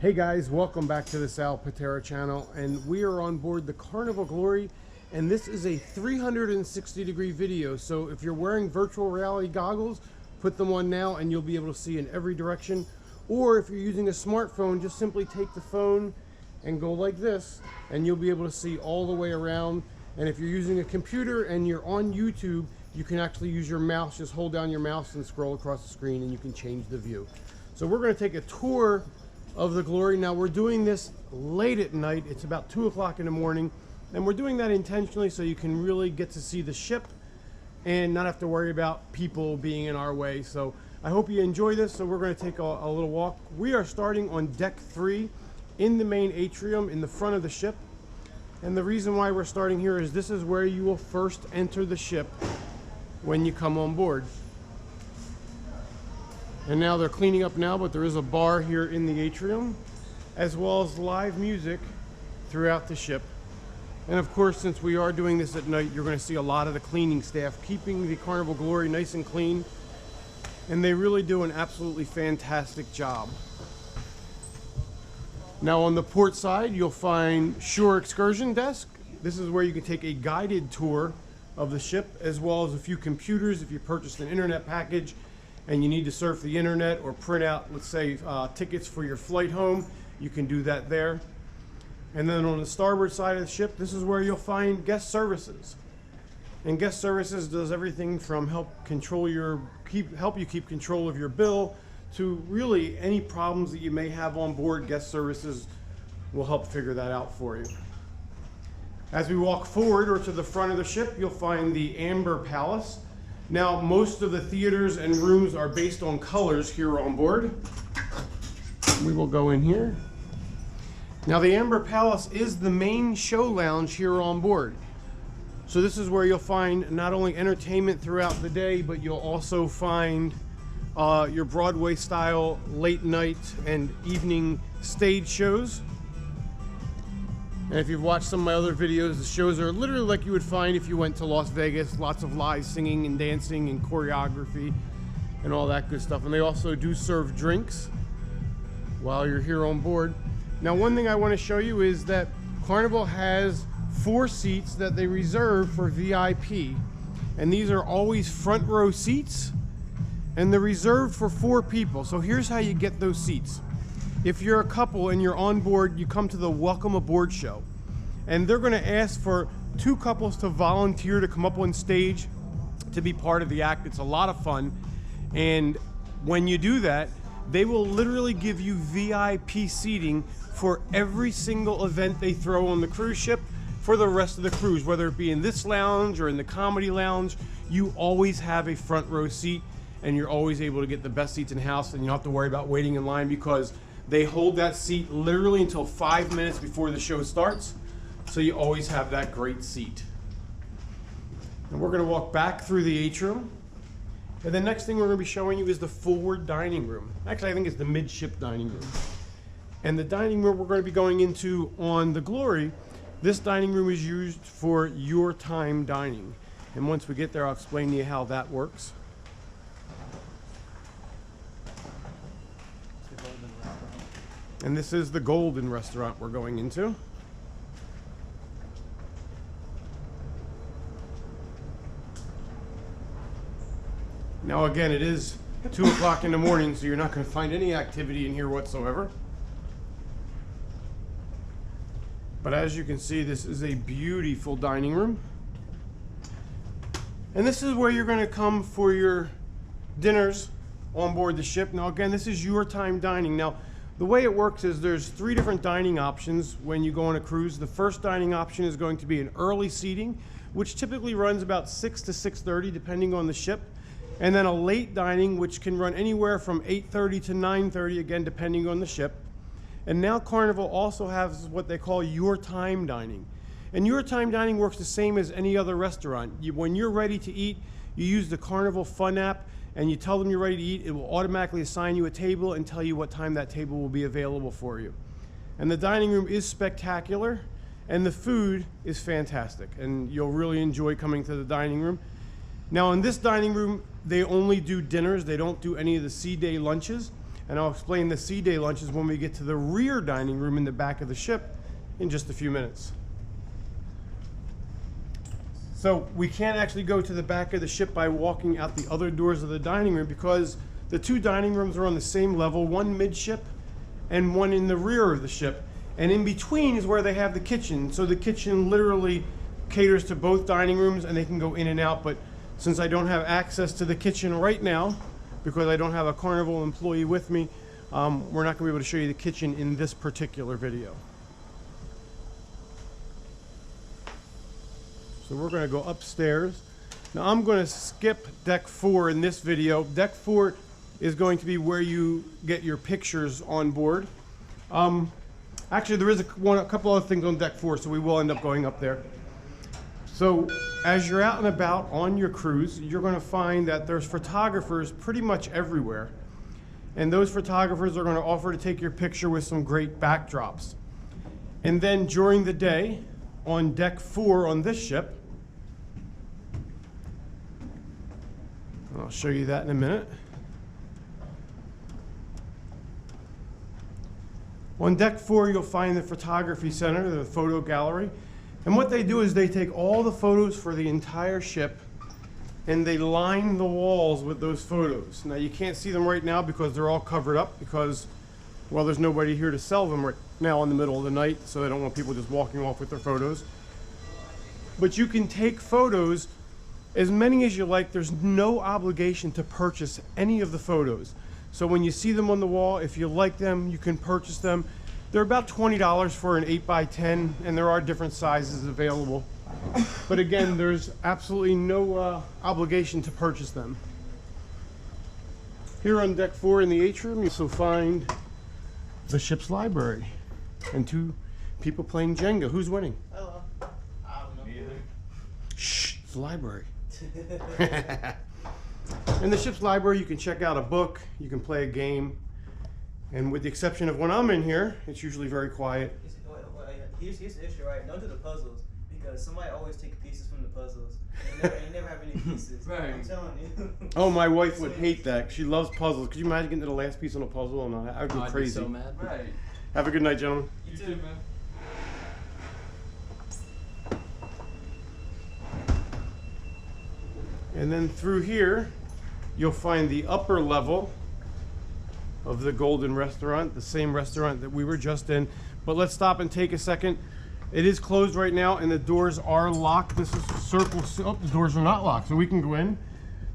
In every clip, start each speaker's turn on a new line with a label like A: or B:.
A: Hey guys, welcome back to the Sal Pitera channel, and we are on board the Carnival Glory, and this is a 360-degree video. So if you're wearing virtual reality goggles, put them on now and you'll be able to see in every direction. Or if you're using a smartphone, just simply take the phone and go like this and you'll be able to see all the way around. And if you're using a computer and you're on YouTube, you can actually use your mouse. Just hold down your mouse and scroll across the screen and you can change the view. So we're going to take a tour of the Glory. Now we're doing this late at night. It's about 2 o'clock in the morning, and we're doing that intentionally so you can really get to see the ship and not have to worry about people being in our way. So I hope you enjoy this. So we're going to take a little walk. We are starting on deck 3 in the main atrium in the front of the ship, and the reason why we're starting here is this is where you will first enter the ship when you come on board. And now they're cleaning up now, but there is a bar here in the atrium, as well as live music throughout the ship. And of course, since we are doing this at night, you're going to see a lot of the cleaning staff keeping the Carnival Glory nice and clean. And they really do an absolutely fantastic job. Now on the port side, you'll find Shore Excursion Desk. This is where you can take a guided tour of the ship, as well as a few computers if you purchased an internet package and you need to surf the internet or print out, let's say, tickets for your flight home, you can do that there. And then on the starboard side of the ship, this is where you'll find guest services. And guest services does everything from help you keep control of your bill to really any problems that you may have on board. Guest services will help figure that out for you. As we walk forward or to the front of the ship, you'll find the Amber Palace. Now, most of the theaters and rooms are based on colors here on board. We will go in here. Now, the Amber Palace is the main show lounge here on board. So this is where you'll find not only entertainment throughout the day, but you'll also find your Broadway style late night and evening stage shows. And if you've watched some of my other videos, the shows are literally like you would find if you went to Las Vegas. Lots of live singing and dancing and choreography and all that good stuff. And they also do serve drinks while you're here on board. Now, one thing I want to show you is that Carnival has 4 seats that they reserve for VIP. And these are always front row seats, and they're reserved for 4 people. So here's how you get those seats. If you're a couple and you're on board, you come to the Welcome Aboard show, and they're going to ask for 2 couples to volunteer to come up on stage to be part of the act. It's a lot of fun, and when you do that, they will literally give you VIP seating for every single event they throw on the cruise ship for the rest of the cruise. Whether it be in this lounge or in the comedy lounge, you always have a front row seat, and you're always able to get the best seats in house, and you don't have to worry about waiting in line because they hold that seat literally until 5 minutes before the show starts. So you always have that great seat. And we're going to walk back through the atrium. And the next thing we're going to be showing you is the forward dining room. Actually, I think it's the midship dining room. And the dining room we're going to be going into on the Glory, this dining room is used for your time dining. And once we get there, I'll explain to you how that works. And this is the Golden Restaurant we're going into. Now again, it is 2 o'clock in the morning, so you're not going to find any activity in here whatsoever. But as you can see, this is a beautiful dining room. And this is where you're going to come for your dinners on board the ship. Now again, this is your time dining. Now, the way it works is there's 3 different dining options when you go on a cruise. The first dining option is going to be an early seating, which typically runs about 6 to 6:30 depending on the ship. And then a late dining, which can run anywhere from 8:30 to 9:30, again depending on the ship. And now Carnival also has what they call your time dining. And your time dining works the same as any other restaurant. When you're ready to eat, you use the Carnival Fun app, and you tell them you're ready to eat. It will automatically assign you a table and tell you what time that table will be available for you. And the dining room is spectacular, and the food is fantastic, and you'll really enjoy coming to the dining room. Now in this dining room, they only do dinners. They don't do any of the sea day lunches. And I'll explain the sea day lunches when we get to the rear dining room in the back of the ship in just a few minutes. So we can't actually go to the back of the ship by walking out the other doors of the dining room because the two dining rooms are on the same level, one midship and one in the rear of the ship. And in between is where they have the kitchen. So the kitchen literally caters to both dining rooms and they can go in and out. But since I don't have access to the kitchen right now, because I don't have a Carnival employee with me, we're not going to be able to show you the kitchen in this particular video. So we're going to go upstairs. Now I'm going to skip deck 4 in this video. Deck 4 is going to be where you get your pictures on board. Actually, there is a couple other things on deck 4, so we will end up going up there. So as you're out and about on your cruise, you're going to find that there's photographers pretty much everywhere. And those photographers are going to offer to take your picture with some great backdrops. And then during the day, on deck 4 on this ship, I'll show you that in a minute. On deck 4, you'll find the photography center, the photo gallery. And what they do is they take all the photos for the entire ship and they line the walls with those photos. Now you can't see them right now because they're all covered up because, well, there's nobody here to sell them right now in the middle of the night, so they don't want people just walking off with their photos. But you can take photos as many as you like. There's no obligation to purchase any of the photos. So when you see them on the wall, if you like them, you can purchase them. They're about $20 for an 8x10, and there are different sizes available. But again, there's absolutely no obligation to purchase them. Here on deck 4 in the Atrium, you also find the ship's library and 2 people playing Jenga. Who's winning?
B: Hello. I don't know.
A: Shh, it's the library. In the ship's library, you can check out a book, you can play a game, and with the exception of when I'm in here, it's usually very quiet.
B: Here's the issue, right? Don't do the puzzles, because somebody always takes pieces from the puzzles. You never have any pieces. Right. I'm telling you.
A: Oh, my wife would hate that. She loves puzzles. Could you imagine getting to the last piece on a puzzle? And I would go crazy.
C: I'd be so mad. Right.
A: Have a good night, gentlemen.
C: You too, man.
A: And then through here, you'll find the upper level of the Golden Restaurant, the same restaurant that we were just in. But let's stop and take a second. It is closed right now and the doors are locked. This is Circle C. Oh, the doors are not locked, so we can go in.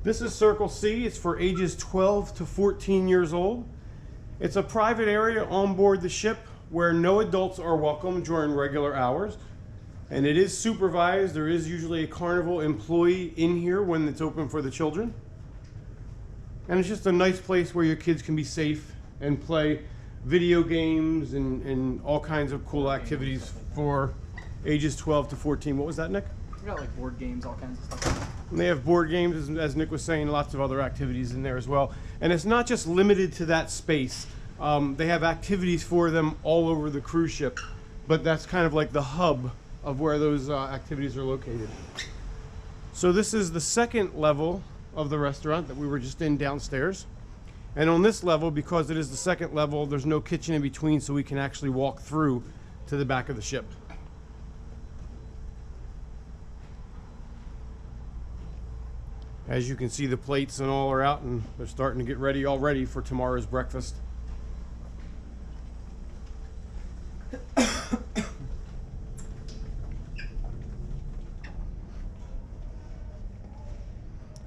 A: This is Circle C. It's for ages 12 to 14 years old. It's a private area on board the ship where no adults are welcome during regular hours. And it is supervised. There is usually a Carnival employee in here when it's open for the children. And it's just a nice place where your kids can be safe and play video games and all kinds of cool activities for ages 12 to 14. What was that, Nick?
C: We got like board games, all kinds of stuff.
A: And they have board games, as Nick was saying, lots of other activities in there as well. And it's not just limited to that space. They have activities for them all over the cruise ship, but that's kind of like the hub of where those activities are located. So this is the second level of the restaurant that we were just in downstairs. And on this level, because it is the second level, there's no kitchen in between, so we can actually walk through to the back of the ship. As you can see, the plates and all are out, and they're starting to get ready already for tomorrow's breakfast.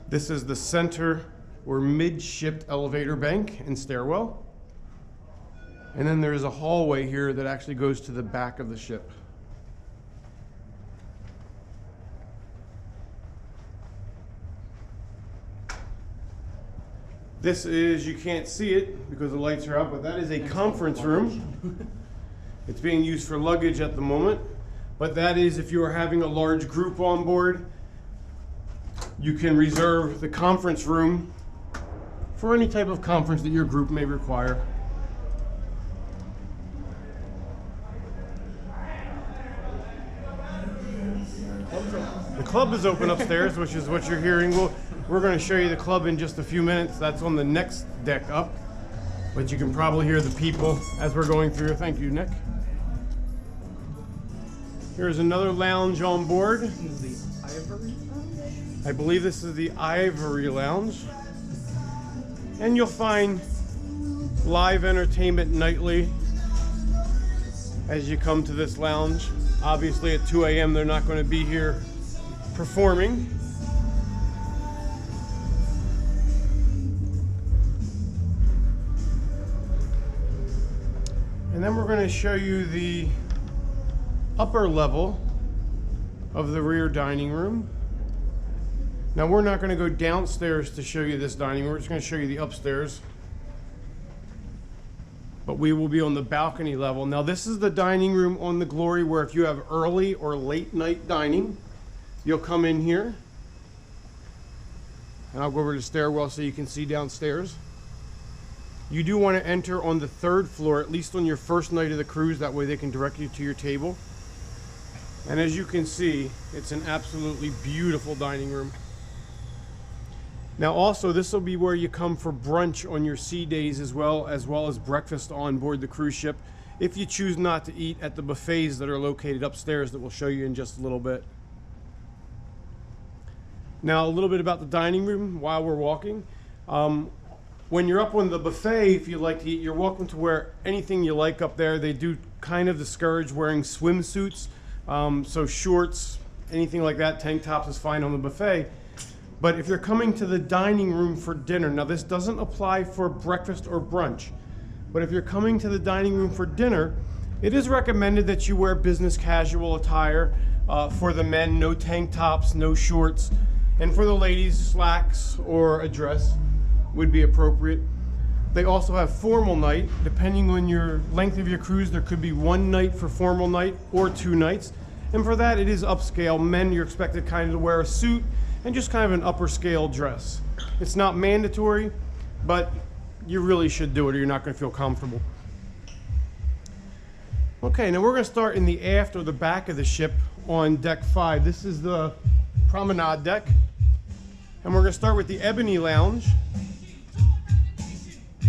A: This is the center or midship elevator bank and stairwell. And then there's a hallway here that actually goes to the back of the ship. This is, you can't see it because the lights are out, but that is a conference room. It's being used for luggage at the moment, but that is if you are having a large group on board, you can reserve the conference room for any type of conference that your group may require. The club is open upstairs, which is what you're hearing. We're going to show you the club in just a few minutes. That's on the next deck up. but you can probably hear the people as we're going through. Thank you, Nick. Here's another lounge on board.
C: This is the Ivory Lounge?
A: I believe this is the Ivory Lounge. And you'll find live entertainment nightly as you come to this lounge. Obviously at 2 a.m. they're not going to be here performing. And then we're going to show you the upper level of the rear dining room. Now we're not going to go downstairs to show you this dining room. We're just going to show you the upstairs. But we will be on the balcony level. Now this is the dining room on the Glory where if you have early or late night dining, you'll come in here. And I'll go over to the stairwell so you can see downstairs. You do want to enter on the 3rd floor, at least on your first night of the cruise. That way they can direct you to your table. And as you can see, it's an absolutely beautiful dining room. Now also, this will be where you come for brunch on your sea days as well as breakfast on board the cruise ship, if you choose not to eat at the buffets that are located upstairs that we'll show you in just a little bit. Now a little bit about the dining room while we're walking. When you're up on the buffet, if you like to eat, you're welcome to wear anything you like up there. They do kind of discourage wearing swimsuits, so shorts, anything like that, tank tops is fine on the buffet. But if you're coming to the dining room for dinner, now this doesn't apply for breakfast or brunch, but if you're coming to the dining room for dinner, it is recommended that you wear business casual attire. For the men, no tank tops, no shorts, and for the ladies, slacks or a dress would be appropriate. They also have formal night. Depending on your length of your cruise, there could be 1 night for formal night or 2 nights. And for that, it is upscale. Men, you're expected kind of to wear a suit and just kind of an upper scale dress. It's not mandatory, but you really should do it or you're not going to feel comfortable. Okay, now we're going to start in the aft or the back of the ship on deck 5. This is the Promenade deck. And we're going to start with the Ebony Lounge.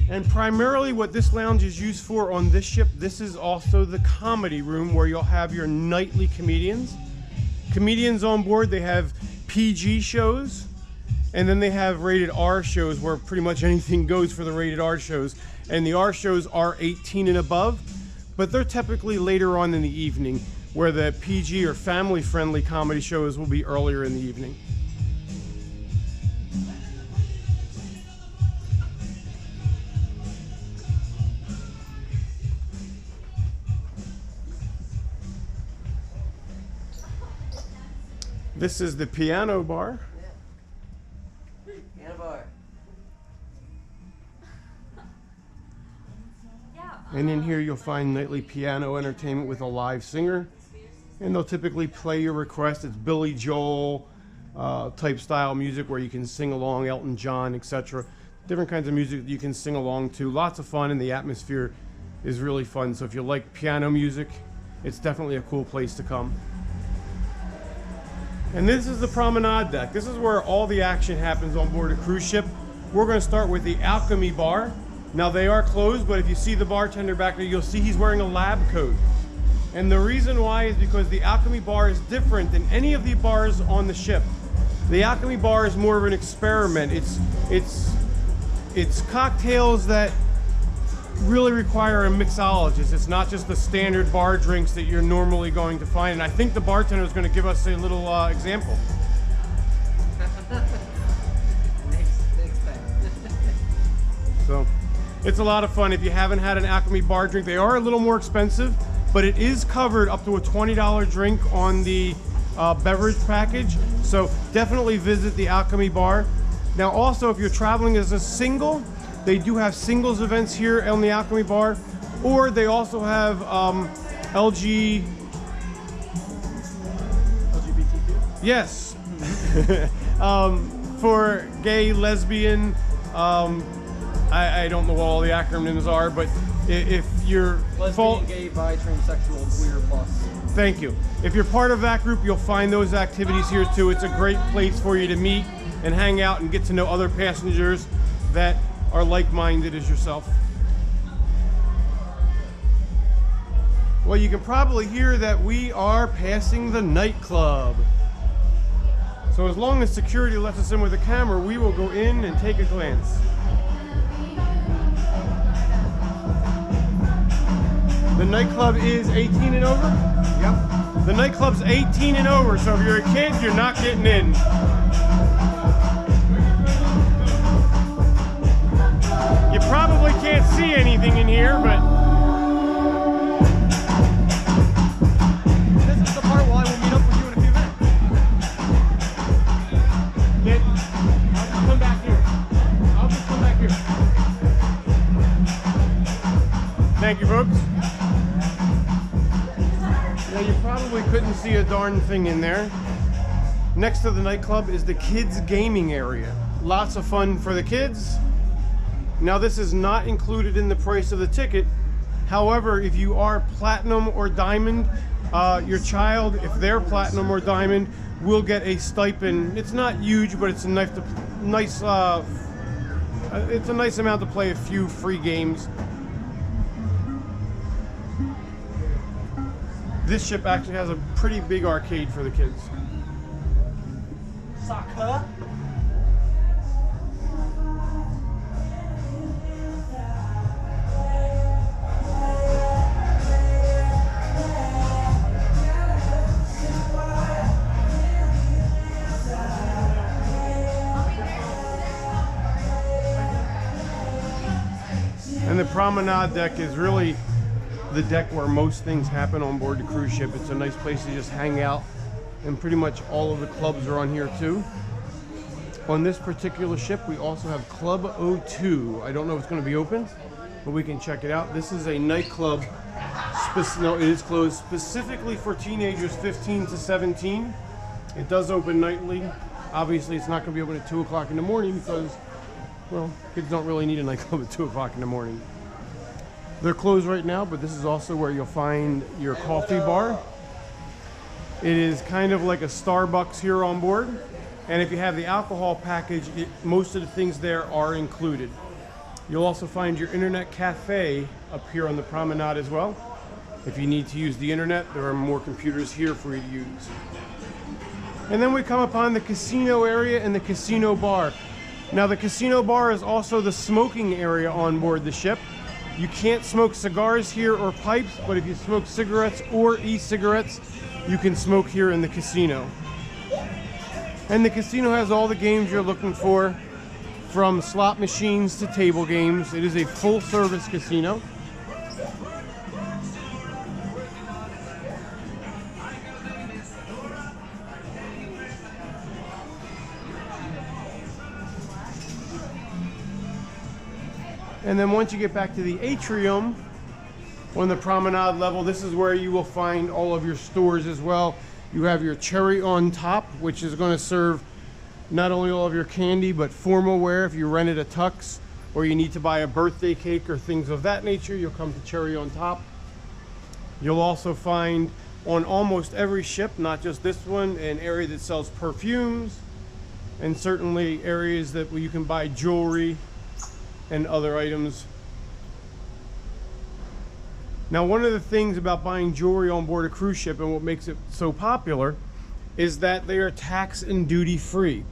A: And primarily what this lounge is used for on this ship, this is also the comedy room where you'll have your nightly comedians. Comedians on board, they have PG shows, and then they have rated R shows where pretty much anything goes for the rated R shows. And the R shows are 18 and above, but they're typically later on in the evening, where the PG or family-friendly comedy shows will be earlier in the evening. This is the piano bar.
B: Yeah. Piano bar.
A: And in here you'll find nightly piano entertainment with a live singer. And they'll typically play your request. It's Billy Joel type style music where you can sing along, Elton John, etc. Different kinds of music that you can sing along to. Lots of fun, and the atmosphere is really fun. So if you like piano music, it's definitely a cool place to come. And this is the Promenade deck. This is where all the action happens on board a cruise ship. We're going to start with the Alchemy bar. Now they are closed, but if you see the bartender back there, you'll see he's wearing a lab coat. And the reason why is because the Alchemy bar is different than any of the bars on the ship. The Alchemy bar is more of an experiment. It's cocktails that really require a mixologist. It's not just the standard bar drinks that you're normally going to find. And I think the bartender is going to give us a little example.
C: Next time.
A: So it's a lot of fun. If you haven't had an Alchemy bar drink, they are a little more expensive, but it is covered up to a $20 drink on the beverage package. So definitely visit the Alchemy bar. Now also, if you're traveling as a single, they do have singles events here on the Alchemy bar, or they also have LGBTQ. Yes. For gay, lesbian, I don't know what all the acronyms are, but if you're
C: Lesbian, gay, bi, transsexual, queer, plus.
A: Thank you. If you're part of that group, you'll find those activities here too. It's a great place for you to meet and hang out and get to know other passengers that are like-minded as yourself. Well, you can probably hear that we are passing the nightclub. So as long as security lets us in with a camera, we will go in and take a glance. The nightclub is 18 and over?
C: Yep.
A: The nightclub's 18 and over, so if you're a kid, you're not getting in. You probably can't see anything in here, but
C: This is the part where I will meet up with you in a few minutes.
A: I'll just come back here. I'll just come back here. Thank you, folks. Now, you probably couldn't see a darn thing in there. Next to the nightclub is the kids' gaming area. Lots of fun for the kids. Now, this is not included in the price of the ticket. However, if you are platinum or diamond, your child, if they're platinum or diamond, will get a stipend. It's not huge, but it's a nice amount to play a few free games. This ship actually has a pretty big arcade for the kids.
B: Soccer.
A: And the promenade deck is really the deck where most things happen on board the cruise ship. It's a nice place to just hang out, and pretty much all of the clubs are on here too. On this particular ship, we also have Club O2. I don't know if it's going to be open, but we can check it out. This is a nightclub. No, it is closed specifically for teenagers 15 to 17. It does open nightly. Obviously, it's not going to be open at 2 o'clock in the morning because, well, kids don't really need a nightclub at 2 o'clock in the morning. They're closed right now, but this is also where you'll find your coffee bar. It is kind of like a Starbucks here on board. And if you have the alcohol package, most of the things there are included. You'll also find your internet cafe up here on the promenade as well. If you need to use the internet, there are more computers here for you to use. And then we come upon the casino area and the casino bar. Now, the casino bar is also the smoking area on board the ship. You can't smoke cigars here or pipes, but if you smoke cigarettes or e-cigarettes, you can smoke here in the casino. And the casino has all the games you're looking for, from slot machines to table games. It is a full-service casino. And then once you get back to the Atrium on the promenade level, this is where you will find all of your stores as well. You have your Cherry on Top, which is going to serve not only all of your candy, but formal wear. If you rented a tux or you need to buy a birthday cake or things of that nature, you'll come to Cherry on Top. You'll also find on almost every ship, not just this one, an area that sells perfumes, and certainly areas that where you can buy jewelry and other items. Now, one of the things about buying jewelry on board a cruise ship and what makes it so popular is that they are tax and duty free.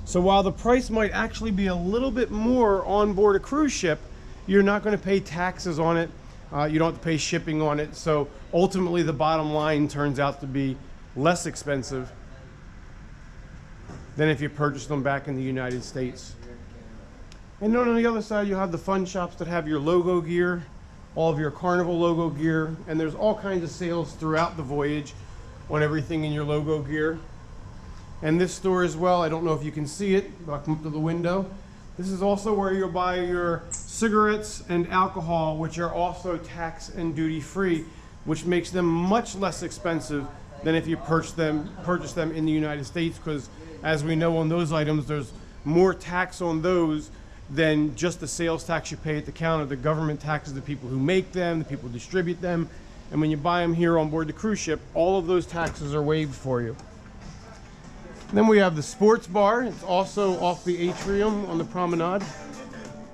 A: So while the price might actually be a little bit more on board a cruise ship, you're not going to pay taxes on it. You don't have to pay shipping on it. So ultimately the bottom line turns out to be less expensive than if you purchased them back in the United States. And then on the other side, you have the fun shops that have your logo gear, all of your Carnival logo gear, and there's all kinds of sales throughout the voyage on everything in your logo gear. And this store as well, I don't know if you can see it, but I'll come up to the window. This is also where you'll buy your cigarettes and alcohol, which are also tax and duty free, which makes them much less expensive than if you purchase them in the United States, because as we know on those items, there's more tax on those than just the sales tax you pay at the counter. The government taxes the people who make them, the people who distribute them, and when you buy them here on board the cruise ship, all of those taxes are waived for you. Then we have the sports bar. It's also off the Atrium on the promenade.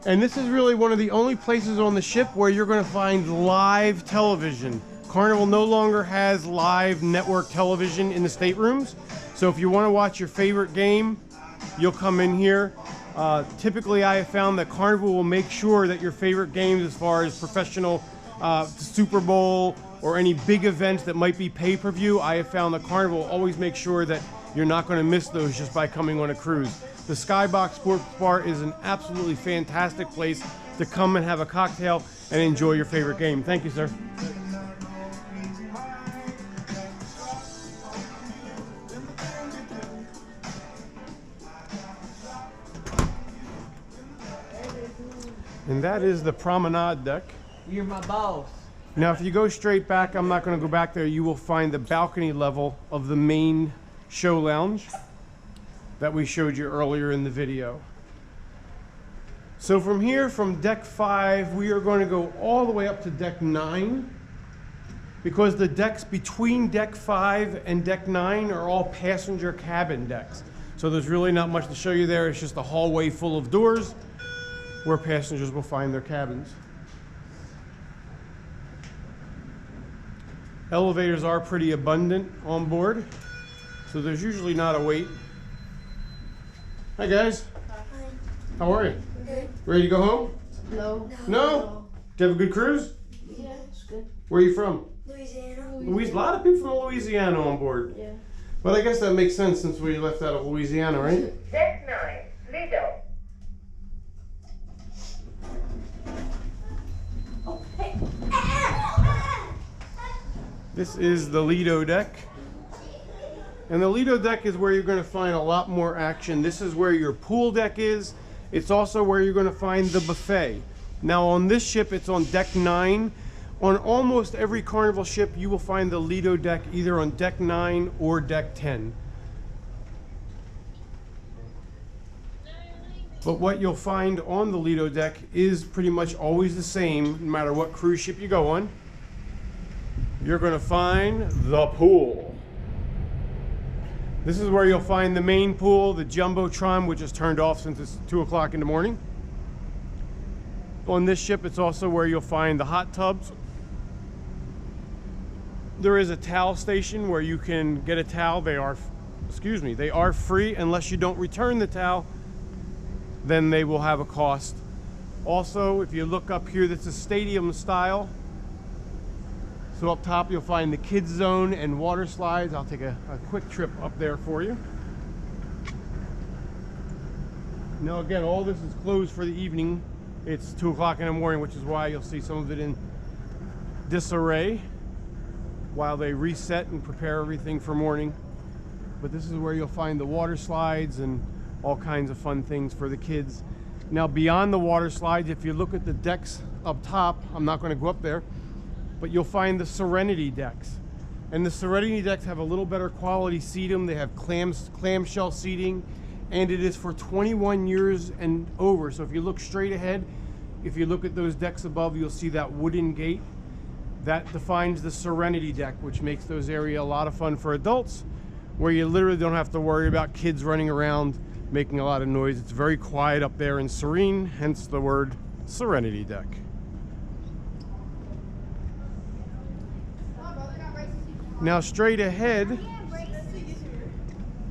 A: And this is really one of the only places on the ship where you're going to find live television. Carnival no longer has live network television in the staterooms. So if you want to watch your favorite game, you'll come in here. Typically, I have found that Carnival will make sure that your favorite games, as far as professional Super Bowl or any big events that might be pay-per-view, I have found that Carnival will always make sure that you're not going to miss those just by coming on a cruise. The Skybox Sports Bar is an absolutely fantastic place to come and have a cocktail and enjoy your favorite game. Thank you, sir. And that is the Promenade deck.
D: You're my boss.
A: Now, if you go straight back, I'm not going to go back there, you will find the balcony level of the main show lounge that we showed you earlier in the video. So from here, from deck 5, we are going to go all the way up to deck 9, because the decks between deck 5 and deck 9 are all passenger cabin decks. So there's really not much to show you there. It's just a hallway full of doors where passengers will find their cabins. Elevators are pretty abundant on board, so there's usually not a wait. Hi guys.
E: Hi.
A: How are you?
E: Good.
A: Ready to go home?
E: No.
A: No? Did you have a good cruise?
E: Yeah, it's good.
A: Where are you from?
E: Louisiana.
A: A lot of people from Louisiana on board.
E: Yeah.
A: But I guess that makes sense since we left out of Louisiana, right?
F: Deck 9, Lido.
E: Oh, hey.
A: This is the Lido deck. And the Lido deck is where you're going to find a lot more action. This is where your pool deck is. It's also where you're going to find the buffet. Now on this ship, it's on deck 9. On almost every Carnival ship, you will find the Lido deck either on deck 9 or deck 10. But what you'll find on the Lido deck is pretty much always the same, no matter what cruise ship you go on. You're going to find the pool. This is where you'll find the main pool, the Jumbotron, which is turned off since it's 2 o'clock in the morning. On this ship, it's also where you'll find the hot tubs. There is a towel station where you can get a towel. They are free unless you don't return the towel. Then they will have a cost. Also, if you look up here, this is stadium style. So up top you'll find the kids zone and water slides. I'll take a quick trip up there for you. Now again, all this is closed for the evening. It's 2 o'clock in the morning, which is why you'll see some of it in disarray while they reset and prepare everything for morning. But this is where you'll find the water slides and all kinds of fun things for the kids. Now beyond the water slides, if you look at the decks up top, I'm not going to go up there, but you'll find the Serenity decks. And the Serenity decks have a little better quality seating. They have clamshell seating, and it is for 21 years and over. So if you look straight ahead, if you look at those decks above, you'll see that wooden gate. That defines the Serenity deck, which makes those areas a lot of fun for adults, where you literally don't have to worry about kids running around making a lot of noise. It's very quiet up there and serene, hence the word Serenity deck. Now straight ahead,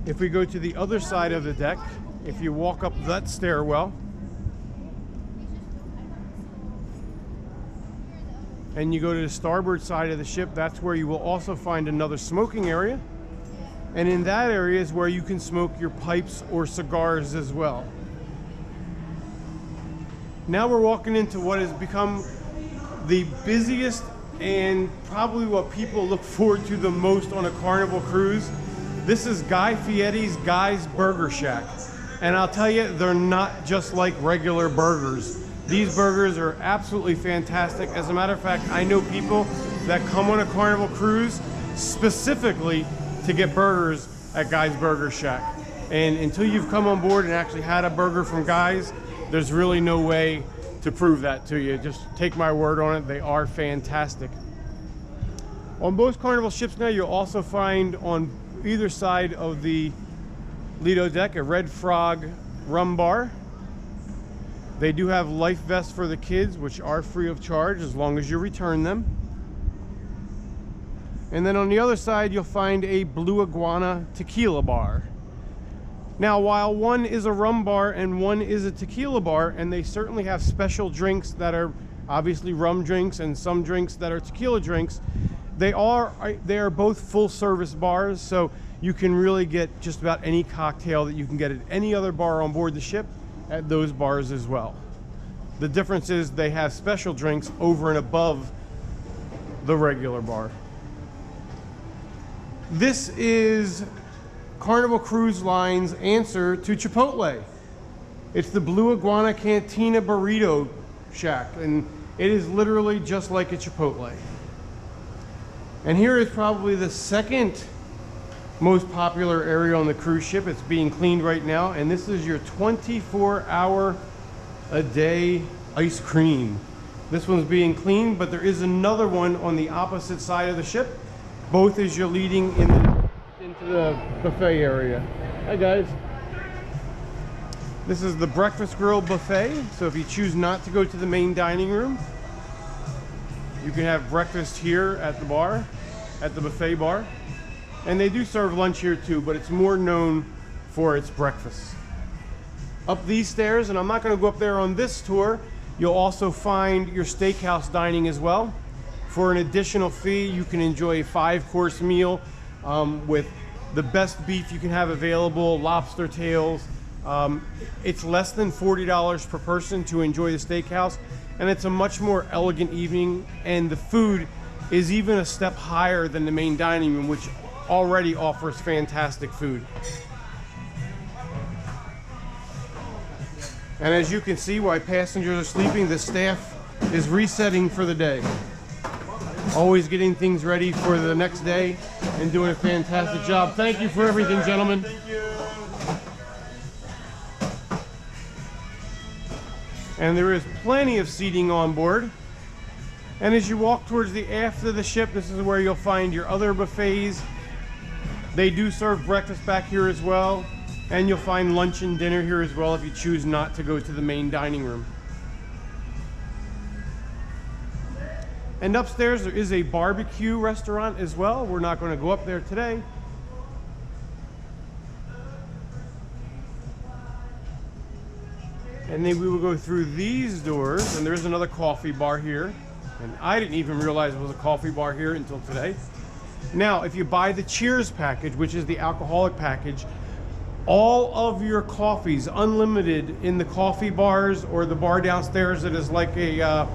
A: if we go to the other side of the deck, if you walk up that stairwell and you go to the starboard side of the ship, that's where you will also find another smoking area. And in that area is where you can smoke your pipes or cigars as well. Now we're walking into what has become the busiest and probably what people look forward to the most on a Carnival cruise. This is Guy Fieri's Guy's Burger Shack. And I'll tell you, they're not just like regular burgers. These burgers are absolutely fantastic. As a matter of fact, I know people that come on a Carnival cruise specifically to get burgers at Guy's Burger Shack. And until you've come on board and actually had a burger from Guy's, there's really no way to prove that to you. Just take my word on it, they are fantastic. On most Carnival ships now, you'll also find on either side of the Lido deck a Red Frog rum bar. They do have life vests for the kids, which are free of charge as long as you return them. And then on the other side, you'll find a Blue Iguana tequila bar. Now, while one is a rum bar and one is a tequila bar, and they certainly have special drinks that are obviously rum drinks and some drinks that are tequila drinks, they are both full service bars, so you can really get just about any cocktail that you can get at any other bar on board the ship at those bars as well. The difference is they have special drinks over and above the regular bar. This is Carnival Cruise Line's answer to Chipotle. It's the Blue Iguana Cantina Burrito Shack, and it is literally just like a Chipotle. And here is probably the second most popular area on the cruise ship. It's being cleaned right now, and this is your 24-hour-a-day ice cream. This one's being cleaned, but there is another one on the opposite side of the ship, both as you're leading into the buffet area. Hi guys. This is the breakfast grill buffet, so if you choose not to go to the main dining room, you can have breakfast here at the bar, at the buffet bar. And they do serve lunch here too, but it's more known for its breakfast. Up these stairs, and I'm not going to go up there on this tour, you'll also find your steakhouse dining as well. For an additional fee, you can enjoy a 5-course meal with the best beef you can have available, lobster tails. It's less than $40 per person to enjoy the steakhouse, and it's a much more elegant evening, and the food is even a step higher than the main dining room, which already offers fantastic food. And as you can see, while passengers are sleeping, the staff is resetting for the day. Always getting things ready for the next day and doing a fantastic job. Thank you for everything, gentlemen. Thank you. And there is plenty of seating on board. And as you walk towards the aft of the ship, this is where you'll find your other buffets. They do serve breakfast back here as well, and you'll find lunch and dinner here as well if you choose not to go to the main dining room. And upstairs there is a barbecue restaurant as well. We're not going to go up there today. And then we will go through these doors, and there is another coffee bar here. And I didn't even realize it was a coffee bar here until today. Now, if you buy the Cheers package, which is the alcoholic package, all of your coffees, unlimited in the coffee bars or the bar downstairs that is like a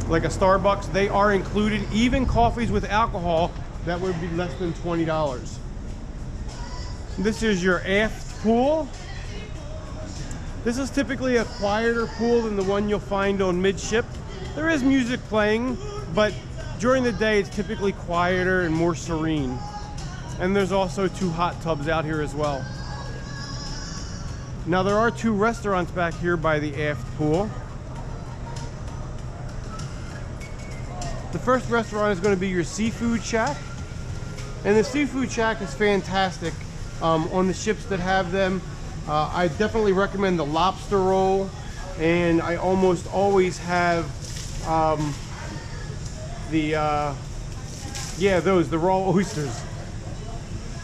A: Starbucks, they are included. Even coffees with alcohol, that would be less than $20. This is your aft pool. This is typically a quieter pool than the one you'll find on midship. There is music playing, but during the day it's typically quieter and more serene. And there's also 2 hot tubs out here as well. Now there are 2 restaurants back here by the aft pool. The first restaurant is going to be your Seafood Shack. And the Seafood Shack is fantastic on the ships that have them. I definitely recommend the lobster roll, and I almost always have the raw oysters.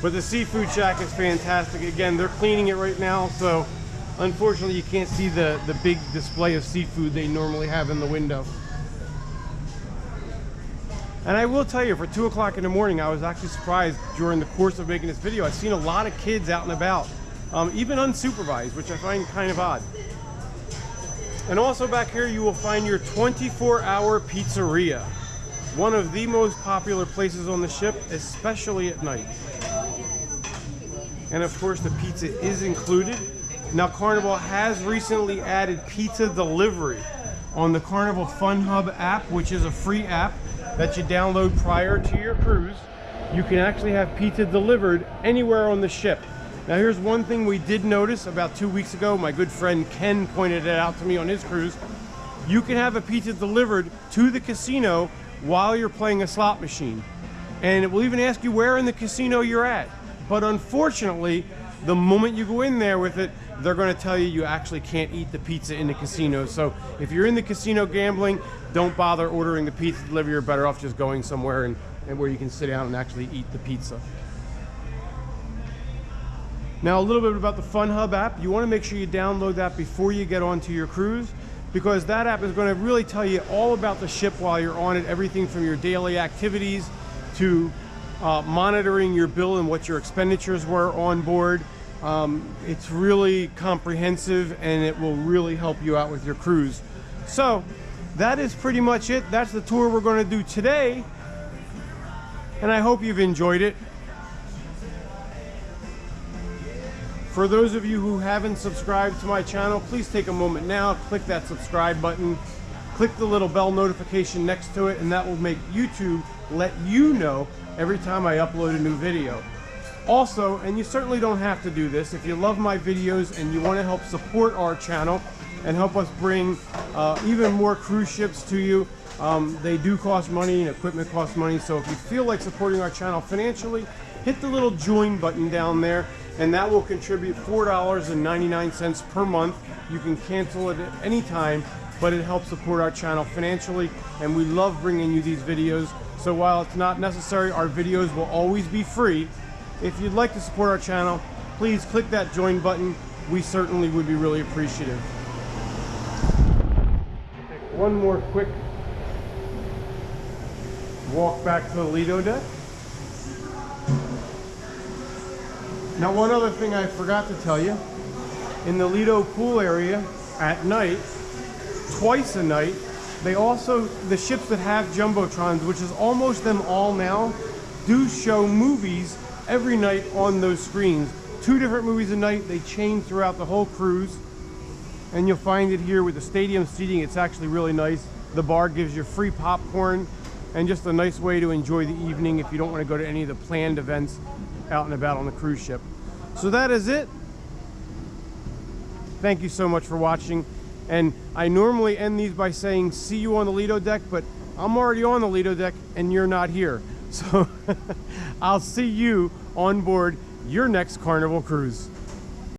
A: But the Seafood Shack is fantastic. Again, they're cleaning it right now, so unfortunately you can't see the big display of seafood they normally have in the window. And I will tell you, for 2 o'clock in the morning, I was actually surprised during the course of making this video. I've seen a lot of kids out and about, even unsupervised, which I find kind of odd. And also back here, you will find your 24-hour pizzeria. One of the most popular places on the ship, especially at night. And of course, the pizza is included. Now, Carnival has recently added pizza delivery on the Carnival Fun Hub app, which is a free app that you download prior to your cruise. You can actually have pizza delivered anywhere on the ship. Now here's one thing we did notice about 2 weeks ago. My good friend Ken pointed it out to me on his cruise. You can have a pizza delivered to the casino while you're playing a slot machine. And it will even ask you where in the casino you're at. But unfortunately, the moment you go in there with it, they're going to tell you you actually can't eat the pizza in the casino. So if you're in the casino gambling, don't bother ordering the pizza delivery. You're better off just going somewhere and and where you can sit down and actually eat the pizza. Now a little bit about the Fun Hub app. You want to make sure you download that before you get onto your cruise, because that app is going to really tell you all about the ship while you're on it, everything from your daily activities to monitoring your bill and what your expenditures were on board. It's really comprehensive and it will really help you out with your cruise. So that is pretty much it. That's the tour we're going to do today, and I hope you've enjoyed it. For those of you who haven't subscribed to my channel, please take a moment now, click that subscribe button, click the little bell notification next to it, and that will make YouTube let you know every time I upload a new video. Also, and you certainly don't have to do this, if you love my videos and you want to help support our channel and help us bring even more cruise ships to you, they do cost money and equipment costs money, so if you feel like supporting our channel financially, hit the little join button down there, and that will contribute $4.99 per month. You can cancel it at any time, but it helps support our channel financially, and we love bringing you these videos. So while it's not necessary, our videos will always be free. If you'd like to support our channel, please click that join button. We certainly would be really appreciative. Take one more quick walk back to the Lido deck. Now, one other thing I forgot to tell you, in the Lido pool area at night, twice a night, they also, the ships that have jumbotrons, which is almost them all now, do show movies every night on those screens. 2 different movies a night. They change throughout the whole cruise, and you'll find it here with the stadium seating. It's actually really nice. The bar gives you free popcorn and just a nice way to enjoy the evening if you don't want to go to any of the planned events out and about on the cruise ship. So that is it. Thank you so much for watching. And I normally end these by saying, see you on the Lido deck, but I'm already on the Lido deck and you're not here. So I'll see you on board your next Carnival cruise.